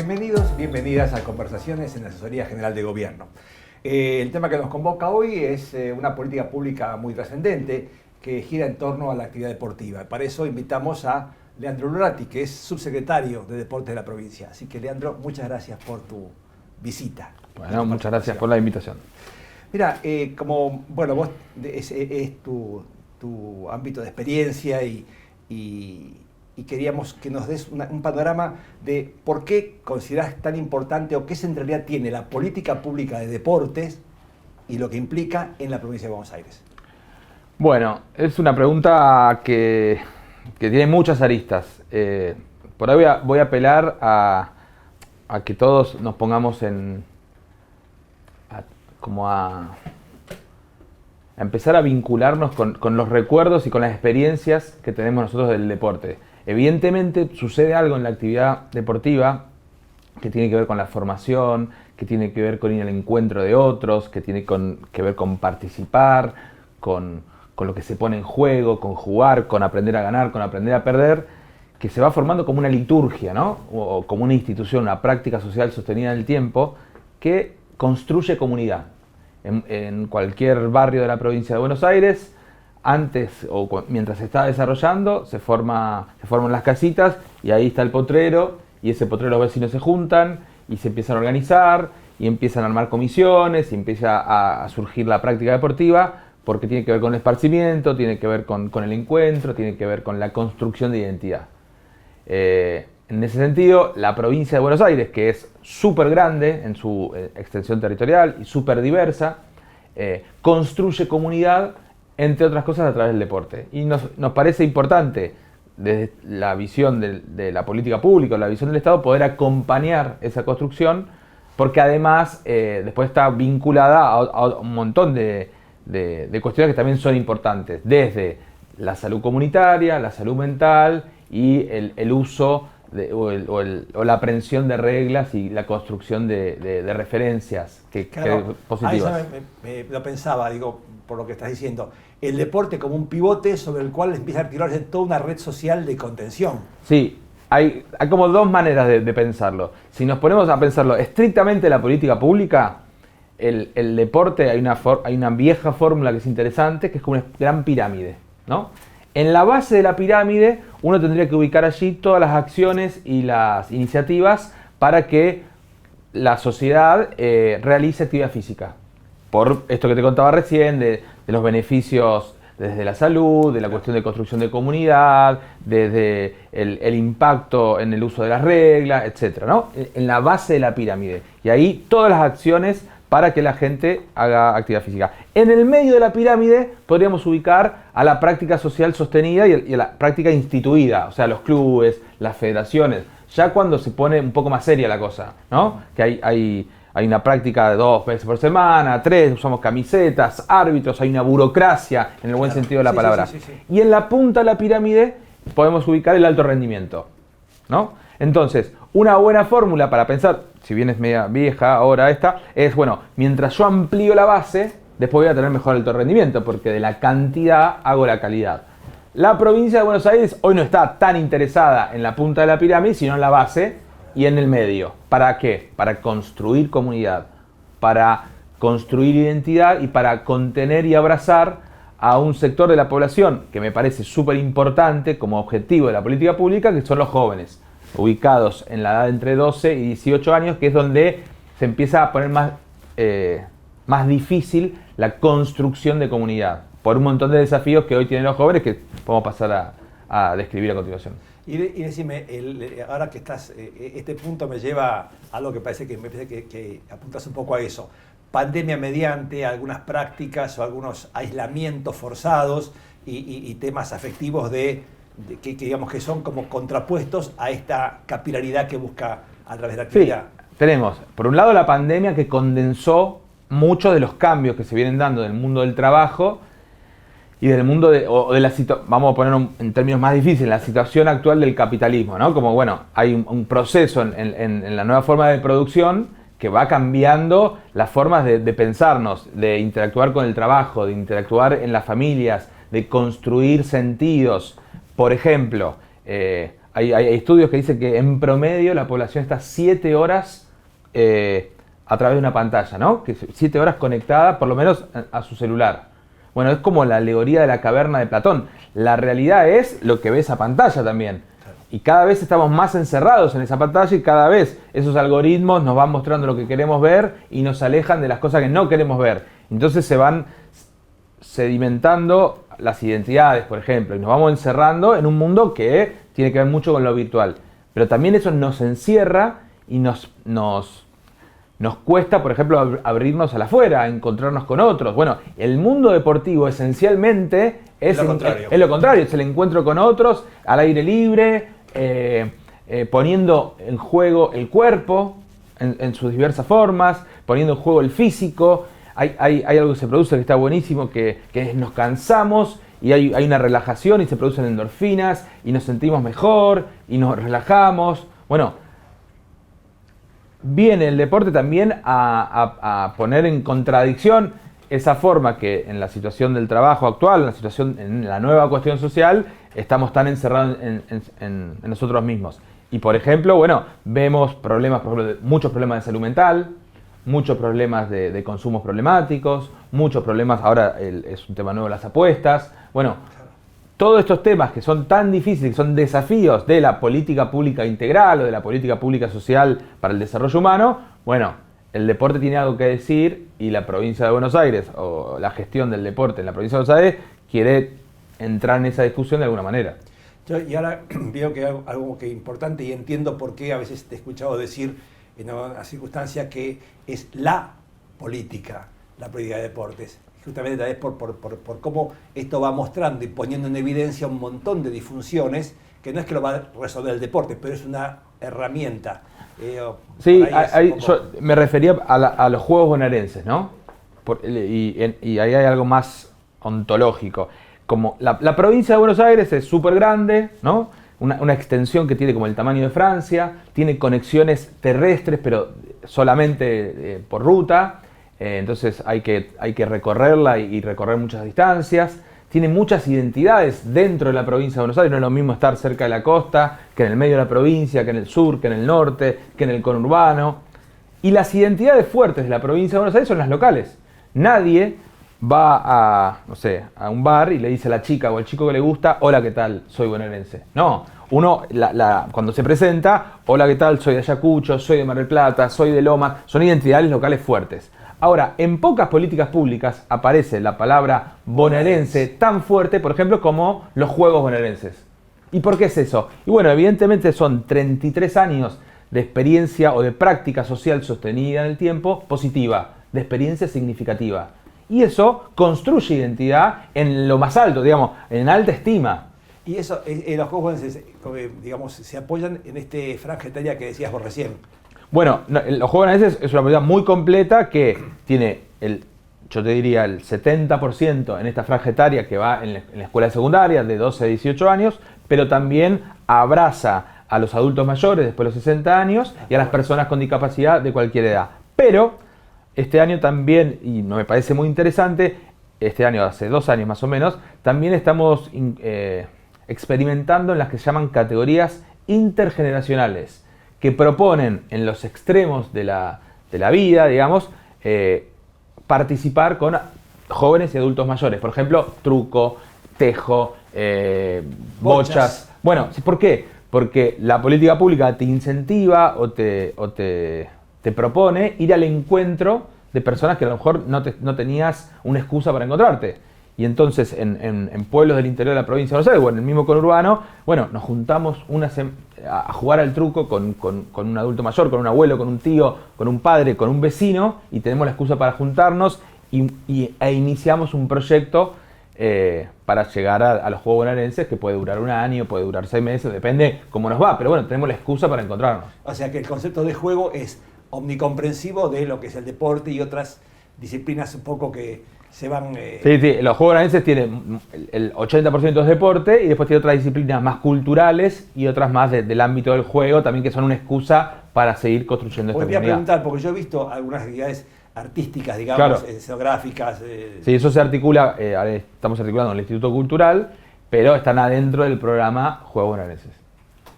Bienvenidos, bienvenidas a Conversaciones en la Asesoría General de Gobierno. El tema que nos convoca hoy es una política pública muy trascendente que gira en torno a la actividad deportiva. Para eso invitamos a Leandro Lurati, que es subsecretario de Deportes de la provincia. Así que, Leandro, muchas gracias por tu visita. Bueno, muchas gracias por la invitación. Mira, como, bueno, vos es tu ámbito de experiencia y queríamos que nos des un panorama de por qué considerás tan importante o qué centralidad tiene la política pública de deportes y lo que implica en la provincia de Buenos Aires. Bueno, es una pregunta que tiene muchas aristas. Por ahí voy a apelar a que todos nos pongamos a empezar a vincularnos con los recuerdos y con las experiencias que tenemos nosotros del deporte. Evidentemente sucede algo en la actividad deportiva que tiene que ver con la formación, que tiene que ver con ir al encuentro de otros, que tiene que ver con participar, con lo que se pone en juego, con jugar, con aprender a ganar, con aprender a perder, que se va formando como una liturgia, ¿no? O como una institución, una práctica social sostenida en el tiempo que construye comunidad. En cualquier barrio de la provincia de Buenos Aires, antes o mientras se está desarrollando, se forman las casitas y ahí está el potrero, y ese potrero los vecinos se juntan y se empiezan a organizar y empiezan a armar comisiones y empieza a surgir la práctica deportiva, porque tiene que ver con el esparcimiento, tiene que ver con el encuentro, tiene que ver con la construcción de identidad. En ese sentido, la provincia de Buenos Aires, que es súper grande en su extensión territorial y súper diversa, construye comunidad, entre otras cosas, a través del deporte. Y nos parece importante, desde la visión de la política pública, la visión del Estado, poder acompañar esa construcción, porque además después está vinculada a un montón de cuestiones que también son importantes, desde la salud comunitaria, la salud mental y el uso o la aprehensión de reglas y la construcción de referencias claro, positivas. Lo pensaba, digo, por lo que estás diciendo, el deporte como un pivote sobre el cual empieza a articularse toda una red social de contención. Sí, hay como dos maneras de pensarlo. Si nos ponemos a pensarlo estrictamente en la política pública, el deporte, hay una vieja fórmula que es interesante, que es como una gran pirámide, ¿no? En la base de la pirámide uno tendría que ubicar allí todas las acciones y las iniciativas para que la sociedad realice actividad física. Por esto que te contaba recién, de los beneficios desde la salud, de la cuestión de construcción de comunidad, desde el impacto en el uso de las reglas, etc., ¿no? En la base de la pirámide. Y ahí todas las acciones para que la gente haga actividad física. En el medio de la pirámide podríamos ubicar a la práctica social sostenida y a la práctica instituida, o sea, los clubes, las federaciones, ya cuando se pone un poco más seria la cosa, ¿no? Que hay una práctica de 2 veces por semana, 3, usamos camisetas, árbitros, hay una burocracia en el buen sentido de la palabra. Sí. Y en la punta de la pirámide podemos ubicar el alto rendimiento, ¿no? Entonces, una buena fórmula para pensar, si bien es media vieja ahora esta, es, bueno, mientras yo amplío la base, después voy a tener mejor alto rendimiento, porque de la cantidad hago la calidad. La provincia de Buenos Aires hoy no está tan interesada en la punta de la pirámide, sino en la base y en el medio. ¿Para qué? Para construir comunidad, para construir identidad y para contener y abrazar a un sector de la población que me parece súper importante como objetivo de la política pública, que son los jóvenes, ubicados en la edad de entre 12 y 18 años, que es donde se empieza a poner más difícil la construcción de comunidad, por un montón de desafíos que hoy tienen los jóvenes, que podemos pasar a describir a continuación. Y decime, ahora que estás, este punto me lleva a algo que parece que apuntas un poco a eso. Pandemia mediante, algunas prácticas o algunos aislamientos forzados y temas afectivos que digamos que son como contrapuestos a esta capilaridad que busca a través de la actividad. Sí, tenemos, por un lado, la pandemia que condensó muchos de los cambios que se vienen dando del mundo del trabajo y del mundo vamos a ponerlo en términos más difíciles, la situación actual del capitalismo, ¿no? Como, bueno, hay un proceso en la nueva forma de producción que va cambiando las formas de pensarnos, de interactuar con el trabajo, de interactuar en las familias, de construir sentidos. Por ejemplo, hay estudios que dicen que en promedio la población está 7 horas a través de una pantalla, ¿no? Que 7 horas conectada por lo menos a su celular. Bueno, es como la alegoría de la caverna de Platón. La realidad es lo que ve esa pantalla también. Y cada vez estamos más encerrados en esa pantalla y cada vez esos algoritmos nos van mostrando lo que queremos ver y nos alejan de las cosas que no queremos ver. Entonces se van sedimentando las identidades, por ejemplo, y nos vamos encerrando en un mundo que tiene que ver mucho con lo virtual. Pero también eso nos encierra y nos cuesta, por ejemplo, abrirnos a la afuera, a encontrarnos con otros. Bueno, el mundo deportivo esencialmente es lo contrario, es el encuentro con otros, al aire libre, poniendo en juego el cuerpo en sus diversas formas, poniendo en juego el físico. Hay algo que se produce que está buenísimo, que nos cansamos y hay una relajación y se producen endorfinas y nos sentimos mejor y nos relajamos. Bueno, viene el deporte también a poner en contradicción esa forma que en la situación del trabajo actual, en la nueva cuestión social, estamos tan encerrados en nosotros mismos. Y por ejemplo, bueno, vemos problemas, por ejemplo, muchos problemas de salud mental, muchos problemas de consumos problemáticos, muchos problemas, ahora es un tema nuevo las apuestas. Bueno, todos estos temas que son tan difíciles, que son desafíos de la política pública integral o de la política pública social para el desarrollo humano, bueno, el deporte tiene algo que decir y la provincia de Buenos Aires o la gestión del deporte en la provincia de Buenos Aires quiere entrar en esa discusión de alguna manera. Y ahora veo que algo que es importante y entiendo por qué a veces te he escuchado decir en una circunstancia que es la política de deportes. Justamente tal vez por cómo esto va mostrando y poniendo en evidencia un montón de disfunciones que no es que lo va a resolver el deporte, pero es una herramienta. Sí, yo me refería a los Juegos Bonaerenses, ¿no? Y ahí hay algo más ontológico. Como la provincia de Buenos Aires es súper grande, ¿no? Una extensión que tiene como el tamaño de Francia, tiene conexiones terrestres, pero solamente por ruta. Entonces hay que recorrerla y recorrer muchas distancias. Tiene muchas identidades dentro de la provincia de Buenos Aires. No es lo mismo estar cerca de la costa que en el medio de la provincia, que en el sur, que en el norte, que en el conurbano. Y las identidades fuertes de la provincia de Buenos Aires son las locales. Nadie va a, no sé, a un bar y le dice a la chica o al chico que le gusta, hola, ¿qué tal? Soy bonaerense. No, uno cuando se presenta, hola, ¿qué tal? Soy de Ayacucho, soy de Mar del Plata, soy de Lomas. Son identidades locales fuertes. Ahora, en pocas políticas públicas aparece la palabra bonaerense tan fuerte, por ejemplo, como los Juegos Bonaerenses. ¿Y por qué es eso? Y bueno, evidentemente son 33 años de experiencia o de práctica social sostenida en el tiempo positiva, de experiencia significativa. Y eso construye identidad en lo más alto, digamos, en alta estima. Y eso, los Juegos Bonaerenses, digamos, se apoyan en este franja etaria que decías vos recién. Bueno, los Juegos Bonaerenses es una película muy completa que tiene, yo te diría, el 70% en esta franja etaria que va en la escuela secundaria de 12 a 18 años, pero también abraza a los adultos mayores después de los 60 años y a las personas con discapacidad de cualquier edad. Pero este año también, y me parece muy interesante, este año, hace 2 años más o menos, también estamos experimentando en las que se llaman categorías intergeneracionales, que proponen en los extremos de la vida, digamos, participar con jóvenes y adultos mayores. Por ejemplo, truco, tejo, bochas. Bueno, ¿por qué? Porque la política pública te incentiva o te propone ir al encuentro de personas que a lo mejor no tenías una excusa para encontrarte. Y entonces en pueblos del interior de la provincia de Buenos Aires, o en el mismo conurbano, bueno, nos juntamos a jugar al truco con un adulto mayor, con un abuelo, con un tío, con un padre, con un vecino, y tenemos la excusa para juntarnos e iniciamos un proyecto para llegar a los Juegos Bonaerenses, que puede durar 1 año, puede durar 6 meses, depende cómo nos va, pero bueno, tenemos la excusa para encontrarnos. O sea que el concepto de juego es omnicomprensivo de lo que es el deporte y otras disciplinas un poco que se van... Sí, los Juegos Bonaerenses tienen el 80% es deporte y después tiene otras disciplinas más culturales y otras más del ámbito del juego, también que son una excusa para seguir construyendo esta comunidad. Voy a preguntar, porque yo he visto algunas actividades artísticas, digamos, claro, escenográficas. Sí, eso se articula, ahora estamos articulando en el Instituto Cultural, pero están adentro del programa Juegos Bonaerenses.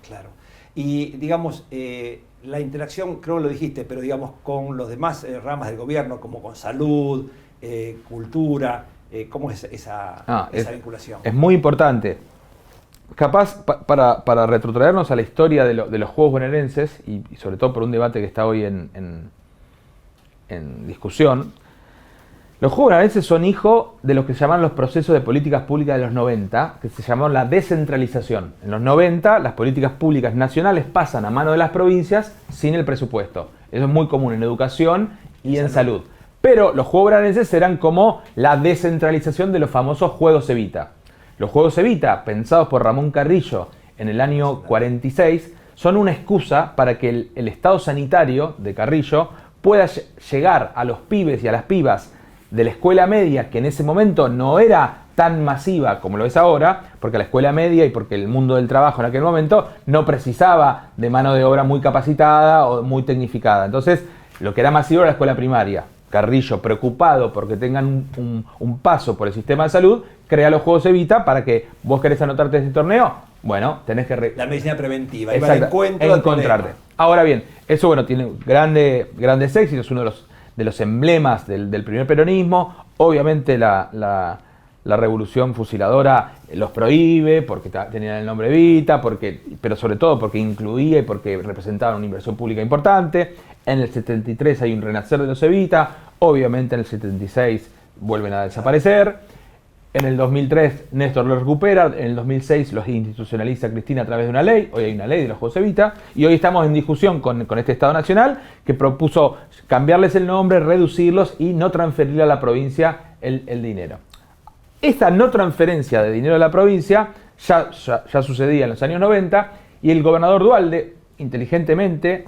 Claro. Y digamos, la interacción, creo que lo dijiste, pero digamos con los demás ramas del gobierno, como con salud, cultura, ¿cómo es esa vinculación? Es muy importante. Capaz, para retrotraernos a la historia de los Juegos bonaerenses, y sobre todo por un debate que está hoy en discusión, los Juegos bonaerenses son hijo de lo que se llaman los procesos de políticas públicas de los 90, que se llamaron la descentralización. En los 90, las políticas públicas nacionales pasan a mano de las provincias sin el presupuesto. Eso es muy común en educación y en salud. Pero los Juegos bonaerenses eran como la descentralización de los famosos Juegos Evita. Los Juegos Evita, pensados por Ramón Carrillo en el año 46, son una excusa para que el estado sanitario de Carrillo pueda llegar a los pibes y a las pibas de la escuela media, que en ese momento no era tan masiva como lo es ahora, porque la escuela media y porque el mundo del trabajo en aquel momento no precisaba de mano de obra muy capacitada o muy tecnificada. Entonces, lo que era masivo era la escuela primaria. Carrillo, preocupado porque tengan un paso por el sistema de salud, crea los Juegos Evita para que vos querés anotarte en este torneo, bueno, tenés que... La medicina preventiva, encontrarte. Ahora bien, eso bueno, tiene grandes éxitos, es uno de los emblemas del primer peronismo. Obviamente la revolución fusiladora los prohíbe porque tenían el nombre Evita, pero sobre todo porque incluía y porque representaban una inversión pública importante. En el 73 hay un renacer de los Evita, obviamente en el 76 vuelven a desaparecer. En el 2003 Néstor los recupera, en el 2006 los institucionaliza Cristina a través de una ley, hoy hay una ley de los Juegos Evita, y hoy estamos en discusión con este Estado Nacional que propuso cambiarles el nombre, reducirlos y no transferirle a la provincia el dinero. Esta no transferencia de dinero a la provincia ya sucedía en los años 90 y el gobernador Duhalde, inteligentemente,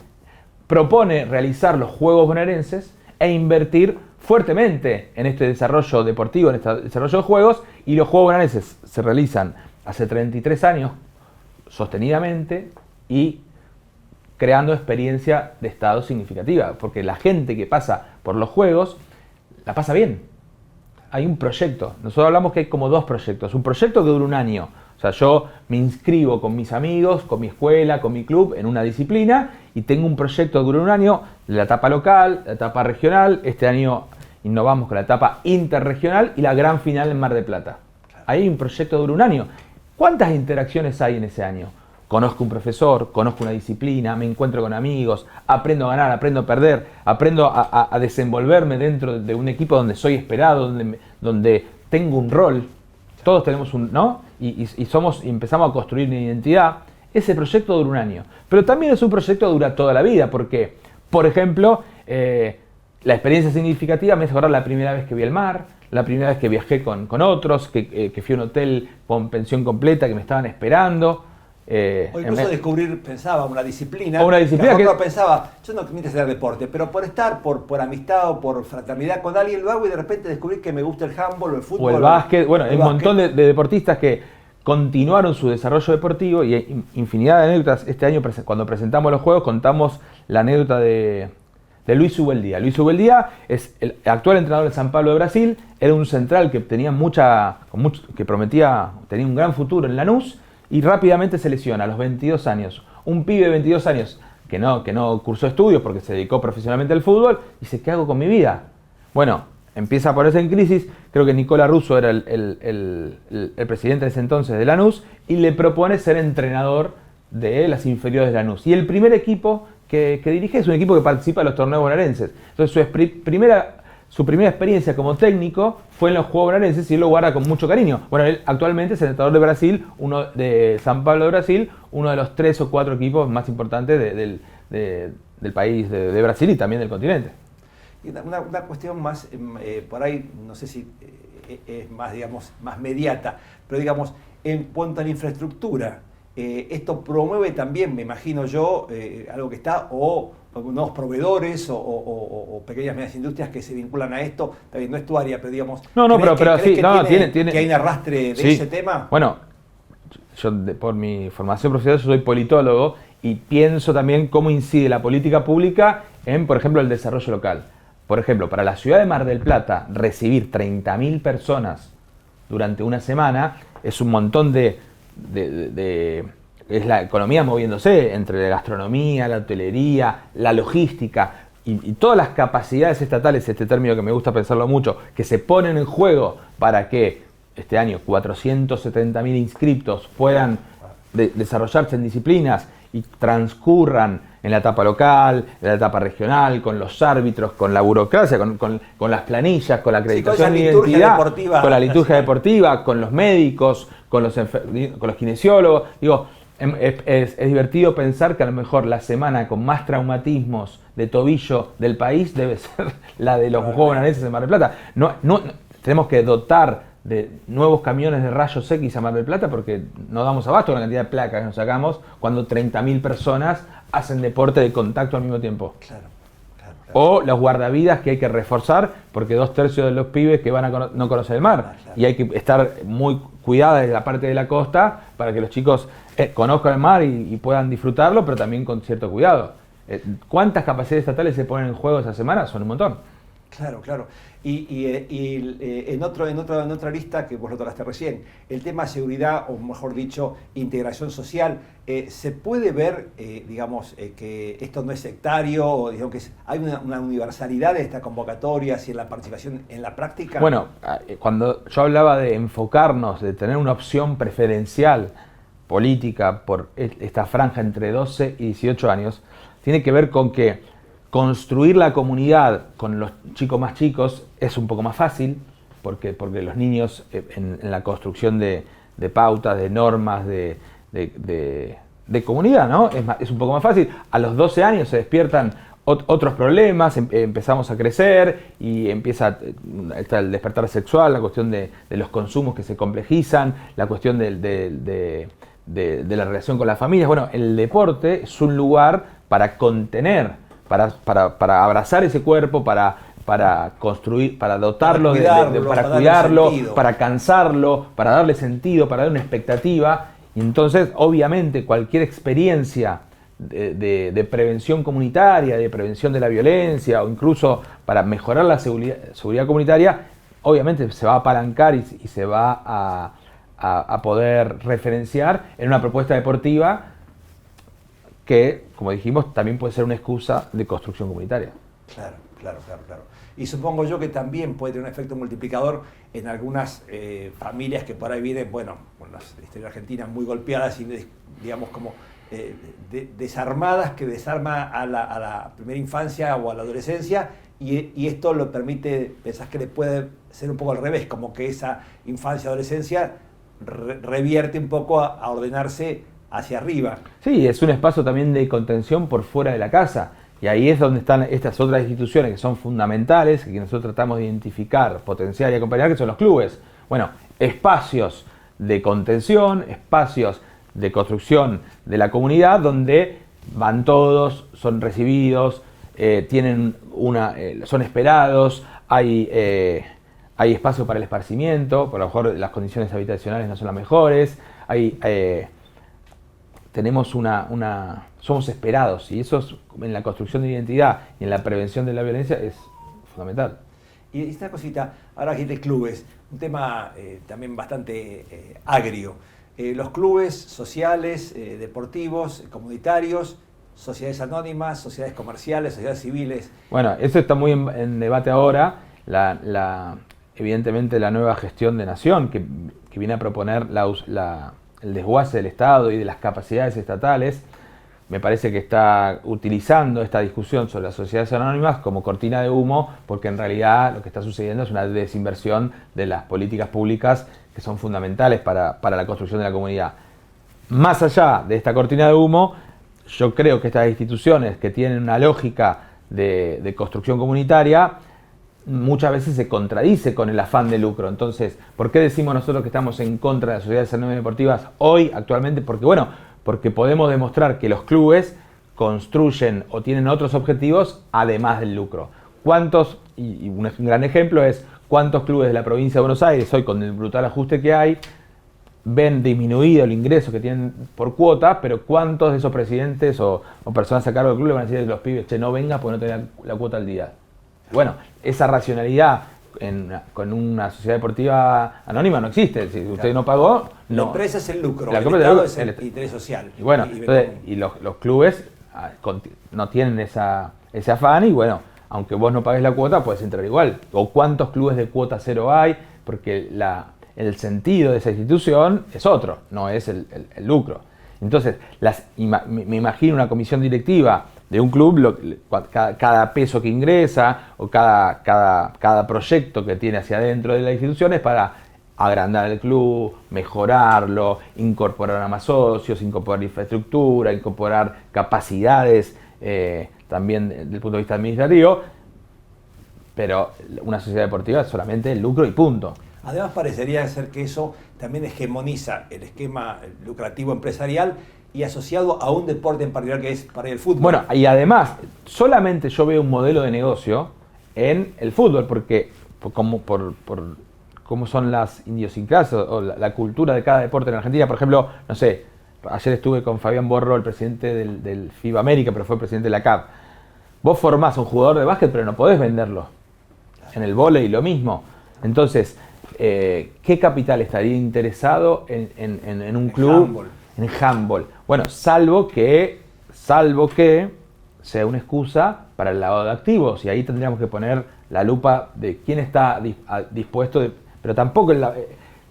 propone realizar los Juegos bonaerenses e invertir fuertemente en este desarrollo deportivo, en este desarrollo de juegos, y los Juegos bonaerenses se realizan hace 33 años sostenidamente y creando experiencia de Estado significativa, porque la gente que pasa por los Juegos la pasa bien. Hay un proyecto, nosotros hablamos que hay como 2 proyectos, un proyecto que dura un año, o sea, yo me inscribo con mis amigos, con mi escuela, con mi club en una disciplina y tengo un proyecto que dura un año, la etapa local, la etapa regional, este año innovamos con la etapa interregional y la gran final en Mar del Plata. Ahí hay un proyecto que dura un año. ¿Cuántas interacciones hay en ese año? Conozco un profesor, conozco una disciplina, me encuentro con amigos, aprendo a ganar, aprendo a perder, aprendo a desenvolverme dentro de un equipo donde soy esperado, donde tengo un rol. Todos tenemos un, ¿no? Y empezamos a construir una identidad. Ese proyecto dura un año. Pero también es un proyecto que dura toda la vida, porque, por ejemplo, la experiencia significativa me hizo acordar la primera vez que vi el mar, la primera vez que viajé con otros, que fui a un hotel con pensión completa, que me estaban esperando. O incluso pensaba, una disciplina. O una disciplina que pensaba, yo no quería hacer deporte, pero por estar, por amistad o por fraternidad con alguien lo hago y de repente descubrí que me gusta el handball o el fútbol. O el básquet. Bueno, hay un montón de deportistas que continuaron su desarrollo deportivo y hay infinidad de anécdotas. Este año, cuando presentamos los Juegos, contamos la anécdota de Luis Ubeldía. Luis Ubeldía es el actual entrenador de San Pablo de Brasil, era un central que tenía que prometía, tenía un gran futuro en Lanús, y rápidamente se lesiona a los 22 años. Un pibe de 22 años que no cursó estudios porque se dedicó profesionalmente al fútbol, y dice, ¿qué hago con mi vida? Bueno, empieza a ponerse en crisis. Creo que Nicola Russo era el presidente de ese entonces de Lanús, y le propone ser entrenador de las inferiores de Lanús. Y el primer equipo que dirige es un equipo que participa en los torneos bonaerenses. Entonces su primera experiencia como técnico fue en los Juegos bonaerenses y él lo guarda con mucho cariño. Bueno, él actualmente es entrenador de Brasil, uno de San Pablo de Brasil, uno de los 3 o 4 equipos más importantes del país de Brasil y también del continente. Y una cuestión más, por ahí, no sé si es más, digamos, más mediata, pero digamos, en cuanto a la infraestructura, esto promueve también, me imagino yo, algo que está, o nuevos proveedores o pequeñas medianas industrias que se vinculan a esto. No es tu área, pero digamos, pero sí, que hay un arrastre de ese tema. Bueno, yo por mi formación profesional yo soy politólogo y pienso también cómo incide la política pública en, por ejemplo, el desarrollo local. Por ejemplo, para la ciudad de Mar del Plata, recibir 30.000 personas durante una semana es un montón de es la economía moviéndose entre la gastronomía, la hotelería, la logística y todas las capacidades estatales, este término que me gusta pensarlo mucho, que se ponen en juego para que este año 470.000 inscriptos puedan desarrollarse en disciplinas y transcurran en la etapa local, en la etapa regional, con los árbitros, con la burocracia, con las planillas, con la acreditación de identidad, con la liturgia deportiva, con los médicos, con los kinesiólogos. Digo, es divertido pensar que a lo mejor la semana con más traumatismos de tobillo del país debe ser la de los Juegos Bonaerenses en Mar del Plata. Tenemos que dotar de nuevos camiones de rayos X a Mar del Plata porque no damos abasto con la cantidad de placas que nos sacamos cuando 30.000 personas hacen deporte de contacto al mismo tiempo. Claro. O los guardavidas que hay que reforzar porque 2/3 de los pibes que van a no conocen el mar. Y hay que estar muy cuidada desde la parte de la costa para que los chicos conozcan el mar y puedan disfrutarlo, pero también con cierto cuidado. ¿Cuántas capacidades estatales se ponen en juego esa semana? Son un montón. Claro. Y en otra lista que vos lo tocaste recién, el tema seguridad, o mejor dicho, integración social, ¿se puede ver, que esto no es sectario, o digamos que hay una universalidad de esta convocatoria y en la participación en la práctica? Bueno, cuando yo hablaba de enfocarnos, de tener una opción preferencial política por esta franja entre 12 y 18 años, tiene que ver con que construir la comunidad con los chicos más chicos es un poco más fácil, porque los niños en la construcción de pautas, de normas, de comunidad, ¿no? Es un poco más fácil. A los 12 años se despiertan otros problemas, empezamos a crecer y empieza está el despertar sexual, la cuestión de los consumos que se complejizan, la cuestión de la relación con las familias. Bueno, el deporte es un lugar para contener, para abrazar ese cuerpo, para construir, para dotarlo, para cuidarlo, para cansarlo, para darle sentido, para darle una expectativa. Y entonces, obviamente, cualquier experiencia de prevención comunitaria, de prevención de la violencia, o incluso para mejorar la seguridad comunitaria, obviamente se va a apalancar y se va a poder referenciar en una propuesta deportiva que, como dijimos, también puede ser una excusa de construcción comunitaria. Claro. Y supongo yo que también puede tener un efecto multiplicador en algunas familias que por ahí vienen, bueno, con las historias argentinas muy golpeadas y, digamos, como desarmadas, que desarma a la primera infancia o a la adolescencia, y esto lo permite, pensás que le puede ser un poco al revés, como que esa infancia, adolescencia revierte un poco a ordenarse hacia arriba. Sí, es un espacio también de contención por fuera de la casa. Y ahí es donde están estas otras instituciones que son fundamentales, que nosotros tratamos de identificar, potenciar y acompañar, que son los clubes. Bueno, espacios de contención, espacios de construcción de la comunidad donde van todos, son recibidos, son esperados, hay espacio para el esparcimiento, por lo mejor las condiciones habitacionales no son las mejores, somos esperados, y eso en la construcción de identidad y en la prevención de la violencia es fundamental. Y esta cosita, ahora aquí de clubes, un tema también bastante agrio. Los clubes sociales, deportivos, comunitarios, sociedades anónimas, sociedades comerciales, sociedades civiles. Bueno, eso está muy en debate ahora. Evidentemente la nueva gestión de Nación, que viene a proponer el desguace del Estado y de las capacidades estatales, me parece que está utilizando esta discusión sobre las sociedades anónimas como cortina de humo, porque en realidad lo que está sucediendo es una desinversión de las políticas públicas que son fundamentales para la construcción de la comunidad. Más allá de esta cortina de humo, yo creo que estas instituciones que tienen una lógica de construcción comunitaria muchas veces se contradice con el afán de lucro. Entonces, ¿por qué decimos nosotros que estamos en contra de las sociedades anónimas deportivas hoy, actualmente? Porque podemos demostrar que los clubes construyen o tienen otros objetivos además del lucro. Y un gran ejemplo es cuántos clubes de la provincia de Buenos Aires, hoy con el brutal ajuste que hay, ven disminuido el ingreso que tienen por cuota, pero cuántos de esos presidentes o personas a cargo del club le van a decir a los pibes, che, no venga porque no tenés la cuota al día. Bueno, esa racionalidad con una sociedad deportiva anónima no existe. Si usted no pagó, no. La empresa es el lucro, La el empresa Estado es es el interés social. Y bueno, y los clubes no tienen ese afán y bueno, aunque vos no pagues la cuota, puedes entrar igual. O cuántos clubes de cuota cero hay, porque el sentido de esa institución es otro, no es el lucro. Entonces, me imagino una comisión directiva de un club, cada peso que ingresa o cada proyecto que tiene hacia adentro de la institución es para agrandar el club, mejorarlo, incorporar a más socios, incorporar infraestructura, incorporar capacidades también desde el punto de vista administrativo, pero una sociedad deportiva es solamente el lucro y punto. Además parecería ser que eso también hegemoniza el esquema lucrativo empresarial y asociado a un deporte en particular que es para el fútbol. Bueno, y además, solamente yo veo un modelo de negocio en el fútbol, porque como son las idiosincrasias o la cultura de cada deporte en Argentina. Por ejemplo, no sé, ayer estuve con Fabián Borro, el presidente del FIBA América, pero fue presidente de la CAF. Vos formás un jugador de básquet, pero no podés venderlo. En el vóley lo mismo. Entonces, ¿qué capital estaría interesado en un club? Handball. En handball. Bueno, salvo que sea una excusa para el lavado de activos, y ahí tendríamos que poner la lupa de quién está dispuesto, pero tampoco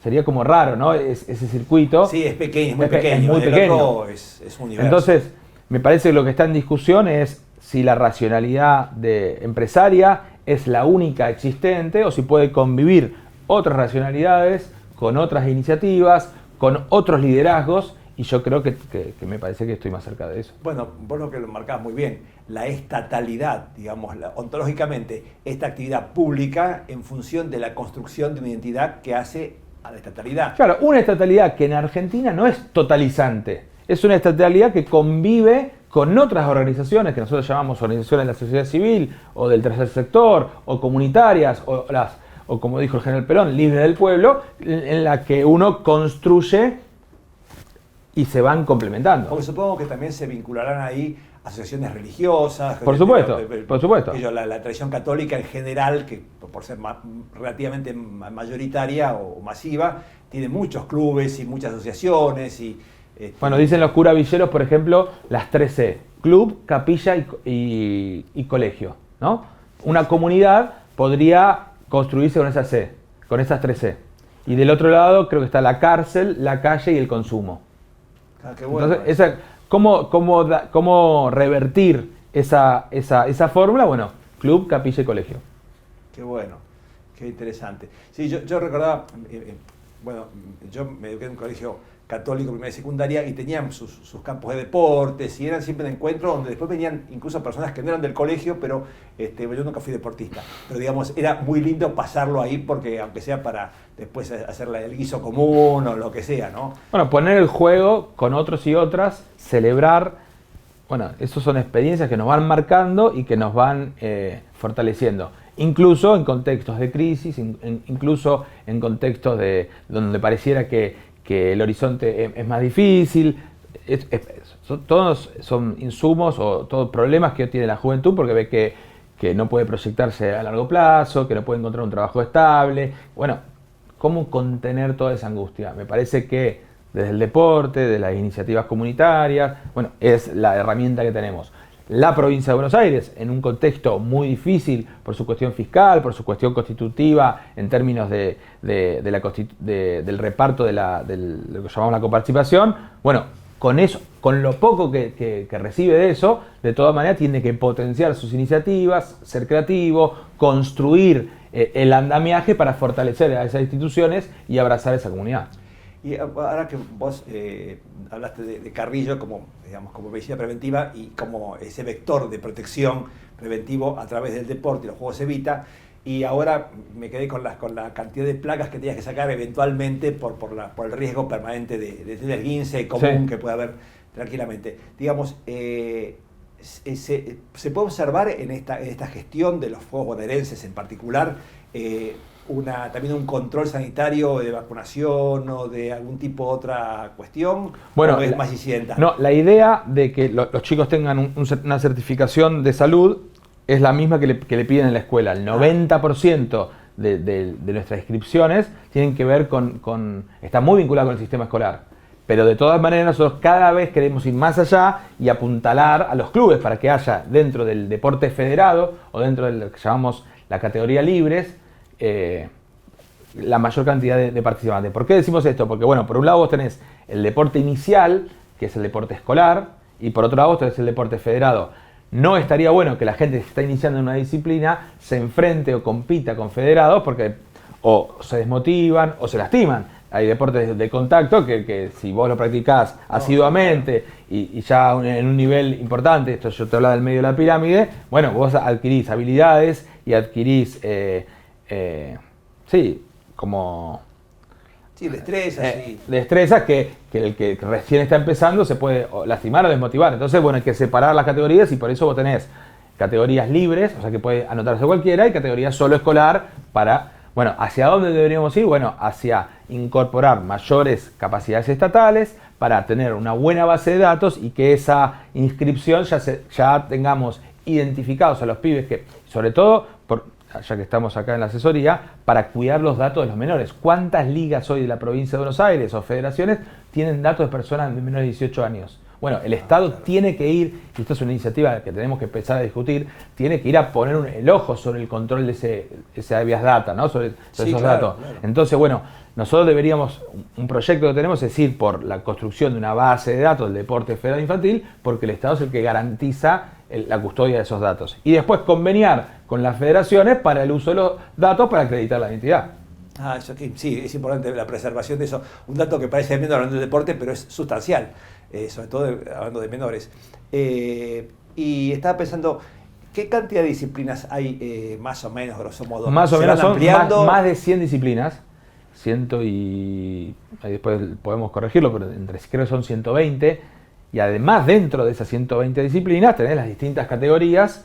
sería como raro, ¿no? Ese circuito. Sí, es pequeño, es muy pequeño. Es muy pequeño. Es un universo. Entonces, me parece que lo que está en discusión es si la racionalidad empresaria es la única existente o si puede convivir otras racionalidades con otras iniciativas, con otros liderazgos, y yo creo que me parece que estoy más cerca de eso. Bueno, vos lo que lo marcás muy bien, la estatalidad, digamos, ontológicamente, esta actividad pública en función de la construcción de una identidad que hace a la estatalidad. Claro, una estatalidad que en Argentina no es totalizante, es una estatalidad que convive con otras organizaciones que nosotros llamamos organizaciones de la sociedad civil, o del tercer sector, o comunitarias, o como dijo el general Perón, libres del pueblo, en la que uno construye y se van complementando. Porque supongo que también se vincularán ahí asociaciones religiosas. Por supuesto, por supuesto. La tradición católica en general, que por ser relativamente mayoritaria o masiva, tiene muchos clubes y muchas asociaciones. Bueno, dicen los curavilleros, por ejemplo, las 3C: club, capilla y colegio, ¿no? Una comunidad podría construirse con esas C, con esas 3C. Y del otro lado creo que está la cárcel, la calle y el consumo. Ah, qué bueno. Entonces, ¿cómo revertir esa fórmula? Bueno, club, capilla y colegio. Qué bueno, qué interesante. Sí, yo recordaba, bueno, yo me eduqué en un colegio católico, primaria y secundaria, y tenían sus campos de deportes, y eran siempre encuentros donde después venían incluso personas que no eran del colegio, pero yo nunca fui deportista. Pero digamos, era muy lindo pasarlo ahí, porque aunque sea para después hacer el guiso común o lo que sea, ¿no? Bueno, poner el juego con otros y otras, celebrar, bueno, esas son experiencias que nos van marcando y que nos van fortaleciendo. Incluso en contextos de crisis, incluso en contextos donde pareciera que el horizonte es más difícil. Todos son insumos o todos problemas que tiene la juventud, porque ve que no puede proyectarse a largo plazo, que no puede encontrar un trabajo estable. Bueno, ¿cómo contener toda esa angustia? Me parece que desde el deporte, de las iniciativas comunitarias, bueno, es la herramienta que tenemos. La provincia de Buenos Aires, en un contexto muy difícil por su cuestión fiscal, por su cuestión constitutiva, en términos del reparto de lo que llamamos la coparticipación, bueno, con eso, con lo poco que recibe de eso, de todas maneras tiene que potenciar sus iniciativas, ser creativo, construir el andamiaje para fortalecer a esas instituciones y abrazar a esa comunidad. Y ahora que vos hablaste de Carrillo como medicina preventiva y como ese vector de protección preventivo a través del deporte y los juegos Evita, y ahora me quedé con la cantidad de placas que tenías que sacar eventualmente por el riesgo permanente de esguince común, sí, que puede haber tranquilamente. Digamos, se puede observar en esta gestión de los juegos bonaerenses en particular también un control sanitario de vacunación o de algún tipo de otra cuestión. Bueno, ¿o es más incidental? No, la idea de que los chicos tengan una certificación de salud es la misma que le piden en la escuela. El 90% de nuestras inscripciones tienen que ver está muy vinculado con el sistema escolar. Pero de todas maneras nosotros cada vez queremos ir más allá y apuntalar a los clubes para que haya dentro del deporte federado o dentro de lo que llamamos la categoría libres la mayor cantidad de participantes. ¿Por qué decimos esto? Porque bueno, por un lado vos tenés el deporte inicial, que es el deporte escolar, y por otro lado vos tenés el deporte federado. No estaría bueno que la gente que está iniciando en una disciplina se enfrente o compita con federados porque o se desmotivan o se lastiman. Hay deportes de contacto que si vos lo practicás asiduamente y ya en un nivel importante, esto yo te hablaba del medio de la pirámide, bueno, vos adquirís habilidades y adquirís, destrezas que el que recién está empezando se puede lastimar o desmotivar. Entonces, bueno, hay que separar las categorías y por eso vos tenés categorías libres, o sea que puede anotarse cualquiera, y categorías solo escolar para... Bueno, ¿hacia dónde deberíamos ir? Bueno, hacia incorporar mayores capacidades estatales para tener una buena base de datos y que esa inscripción ya tengamos identificados a los pibes que, sobre todo, ya que estamos acá en la asesoría, para cuidar los datos de los menores. ¿Cuántas ligas hoy de la provincia de Buenos Aires o federaciones tienen datos de personas de menores de 18 años? Bueno, el Estado tiene que ir, y esto es una iniciativa que tenemos que empezar a discutir, tiene que ir a poner el ojo sobre el control de ese habeas data, ¿no? sobre esos datos. Claro. Entonces, bueno, nosotros deberíamos, un proyecto que tenemos es ir por la construcción de una base de datos del deporte federal infantil, porque el Estado es el que garantiza la custodia de esos datos. Y después conveniar con las federaciones para el uso de los datos para acreditar la identidad. Eso sí, es importante la preservación de eso. Un dato que parece menor hablando del deporte, pero es sustancial, sobre todo hablando de menores. Y estaba pensando, ¿qué cantidad de disciplinas hay más o menos, grosso modo? Más o menos son más de 100 disciplinas. Ahí después podemos corregirlo, pero creo que son 120. Y además dentro de esas 120 disciplinas tenés las distintas categorías,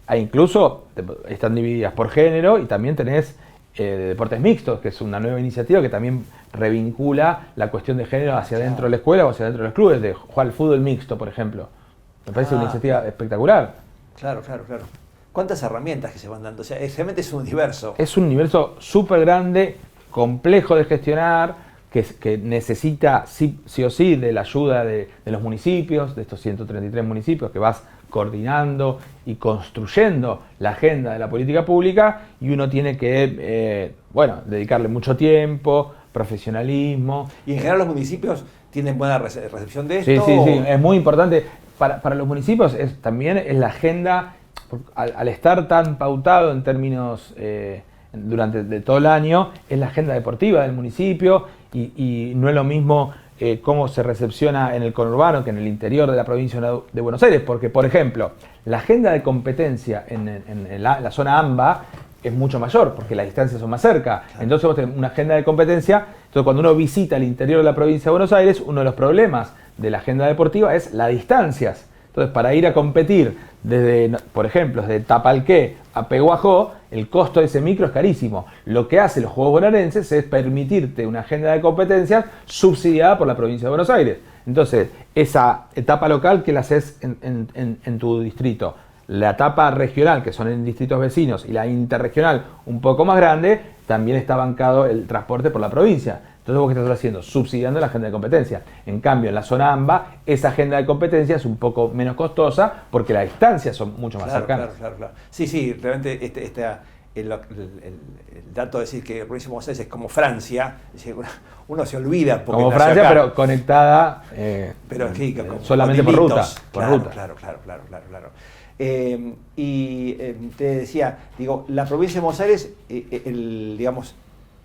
e incluso están divididas por género, y también tenés deportes mixtos, que es una nueva iniciativa que también revincula la cuestión de género hacia dentro de la escuela o hacia dentro de los clubes, de jugar al fútbol mixto, por ejemplo. Me parece una iniciativa espectacular. Claro. ¿Cuántas herramientas que se van dando? O sea, realmente es un universo. Es un universo súper grande, complejo de gestionar, que necesita sí o sí de la ayuda de los municipios, de estos 133 municipios que vas coordinando y construyendo la agenda de la política pública, y uno tiene que dedicarle mucho tiempo, profesionalismo. ¿Y en general los municipios tienen buena recepción de esto? Sí, es muy importante. Para los municipios también es la agenda, al estar tan pautado en términos durante todo el año, es la agenda deportiva del municipio, y no es lo mismo cómo se recepciona en el conurbano que en el interior de la provincia de Buenos Aires, porque, por ejemplo, la agenda de competencia en la zona AMBA es mucho mayor, porque las distancias son más cerca. Claro. Entonces vos tenés una agenda de competencia. Entonces, cuando uno visita el interior de la provincia de Buenos Aires, uno de los problemas de la agenda deportiva es las distancias. Entonces, para ir a competir por ejemplo, desde Tapalqué a Peguajó, el costo de ese micro es carísimo. Lo que hacen los Juegos Bonaerenses es permitirte una agenda de competencias subsidiada por la provincia de Buenos Aires. Entonces, esa etapa local que la haces en tu distrito, la etapa regional, que son en distritos vecinos, y la interregional un poco más grande, también está bancado el transporte por la provincia. Entonces, ¿vos qué estás haciendo? Subsidiando la agenda de competencia. En cambio, en la zona AMBA, esa agenda de competencia es un poco menos costosa porque las distancias son mucho más cercanas. Claro. Sí, realmente el dato de decir que Provincia de Buenos Aires es como Francia, uno se olvida. Como Francia, acá, pero conectada solamente por ruta. Claro. Y te decía, la Provincia de Buenos Aires,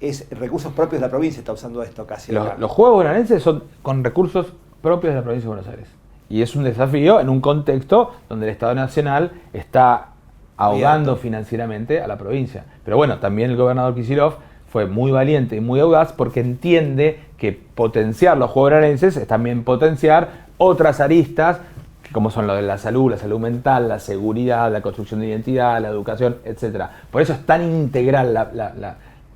es recursos propios de la provincia, está usando esto casi. Los Juegos Bonaerenses son con recursos propios de la provincia de Buenos Aires. Y es un desafío en un contexto donde el Estado Nacional está ahogando financieramente a la provincia. Pero bueno, también el gobernador Kicillof fue muy valiente y muy audaz porque entiende que potenciar los Juegos Bonaerenses es también potenciar otras aristas, como son lo de la salud mental, la seguridad, la construcción de identidad, la educación, etc. Por eso es tan integral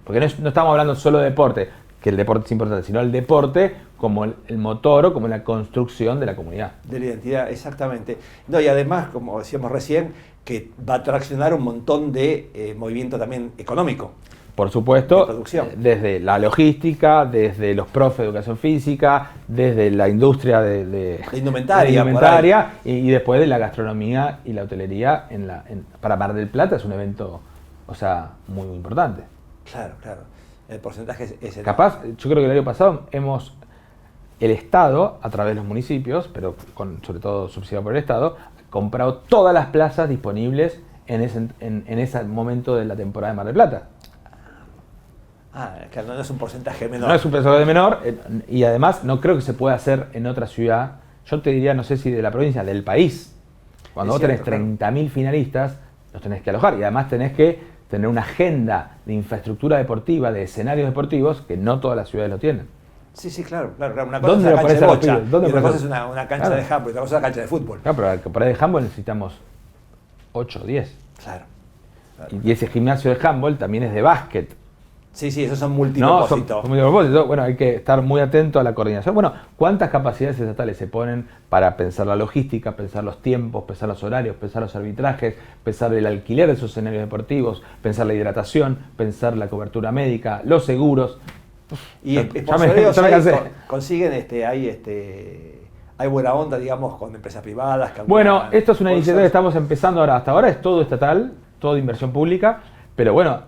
porque no estamos hablando solo de deporte, que el deporte es importante, sino el deporte como el motor o como la construcción de la comunidad. De la identidad, exactamente. Y además, como decíamos recién, que va a traccionar un montón de movimiento también económico. por supuesto, de producción. Desde la logística, desde los profes de educación física, desde la industria de indumentaria, y después de la gastronomía y la hotelería para Mar del Plata es un evento, o sea, muy importante. Claro. El porcentaje es enorme. Capaz, yo creo que el año pasado el Estado, a través de los municipios, pero sobre todo subsidiado por el Estado, ha comprado todas las plazas disponibles en ese momento de la temporada de Mar del Plata. Claro, no es un porcentaje menor. No es un porcentaje menor, y además no creo que se pueda hacer en otra ciudad. Yo te diría, no sé si de la provincia, del país. Cuando vos tenés 30.000 finalistas, los tenés que alojar, y además tenés que tener una agenda de infraestructura deportiva, de escenarios deportivos, que no todas las ciudades lo tienen. Sí, claro. Una cosa es una cancha de bocha, y otra cosa es una cancha de handball, y otra cosa es una cancha de fútbol. Claro, pero para el handball necesitamos 8 o 10. Claro. Y ese gimnasio de handball también es de básquet. Sí, esos son multipropósitos. Son multipropósitos. Bueno, hay que estar muy atento a la coordinación. Bueno, ¿cuántas capacidades estatales se ponen para pensar la logística, pensar los tiempos, pensar los horarios, pensar los arbitrajes, pensar el alquiler de esos escenarios deportivos, pensar la hidratación, pensar la cobertura médica, los seguros? Y consiguen, hay buena onda, digamos, con empresas privadas. Bueno, esto es una iniciativa que estamos empezando ahora. Hasta ahora es todo estatal, todo de inversión pública, pero bueno,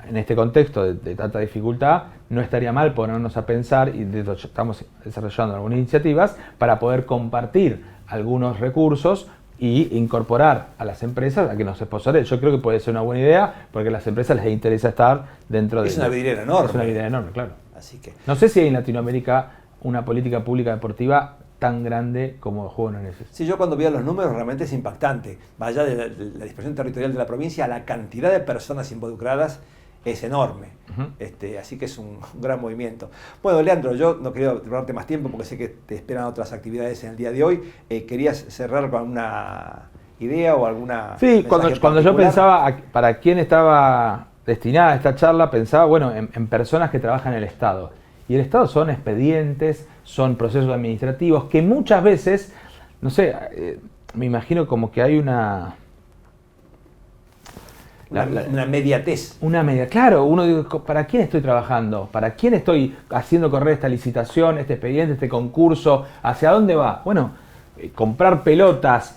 en este contexto de tanta dificultad, no estaría mal ponernos a pensar, y de hecho estamos desarrollando algunas iniciativas para poder compartir algunos recursos y incorporar a las empresas a que nos sponsoren. Yo creo que puede ser una buena idea, porque a las empresas les interesa estar dentro de... Es una vidriera enorme. Es una vidriera enorme, claro. Así que... No sé si hay en Latinoamérica una política pública deportiva tan grande como el Juego Neneses. Sí, yo cuando veo los números realmente es impactante. Vaya de la dispersión territorial de la provincia, la cantidad de personas involucradas es enorme. Así que es un gran movimiento. Bueno, Leandro, yo no quería robarte más tiempo porque sé que te esperan otras actividades en el día de hoy. ¿Querías cerrar con alguna idea o alguna... Sí, cuando yo pensaba para quién estaba destinada esta charla, pensaba, bueno, en personas que trabajan en el Estado. Y el Estado son expedientes, son procesos administrativos que muchas veces, no sé, me imagino como que hay una mediatez. Claro, uno dice, ¿para quién estoy trabajando? ¿Para quién estoy haciendo correr esta licitación, este expediente, este concurso? ¿Hacia dónde va? Bueno, comprar pelotas,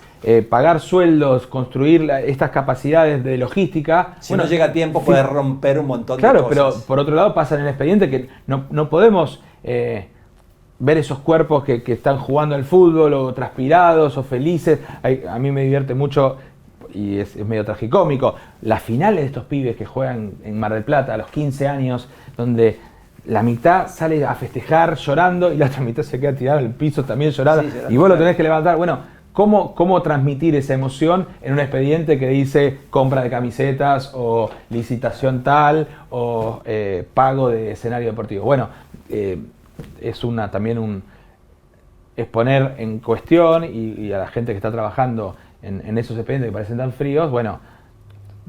pagar sueldos, construir estas capacidades de logística. Si no llega a tiempo, puede romper un montón de cosas. Claro, pero por otro lado pasa en el expediente que no podemos ver esos cuerpos que están jugando al fútbol o transpirados o felices. A mí me divierte mucho, y es medio tragicómico, las finales de estos pibes que juegan en Mar del Plata a los 15 años, donde la mitad sale a festejar llorando y la otra mitad se queda tirada en el piso también llorando, y vos lo tenés que levantar. Bueno, ¿cómo transmitir esa emoción en un expediente que dice compra de camisetas o licitación tal o pago de escenario deportivo? Bueno, es también es poner en cuestión y a la gente que está trabajando en esos expedientes que parecen tan fríos, bueno,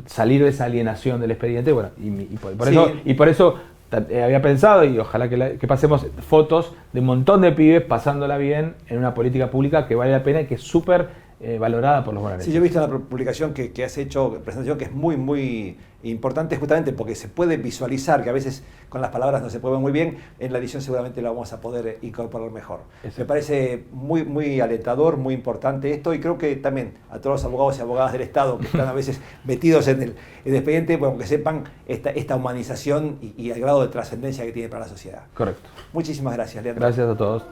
salir de esa alienación del expediente, bueno, y por eso había pensado, y ojalá que pasemos fotos de un montón de pibes pasándola bien en una política pública que vale la pena y que es súper valorada por los bonaerenses. Sí, yo he visto la publicación que has hecho, presentación que es muy, muy importante, justamente porque se puede visualizar, que a veces con las palabras no se puede ver muy bien, en la edición seguramente lo vamos a poder incorporar mejor. Eso. Me parece muy, muy alentador, muy importante esto, y creo que también a todos los abogados y abogadas del Estado que están a veces metidos en el expediente, bueno, que sepan esta humanización y el grado de trascendencia que tiene para la sociedad. Correcto. Muchísimas gracias, Leandro. Gracias a todos.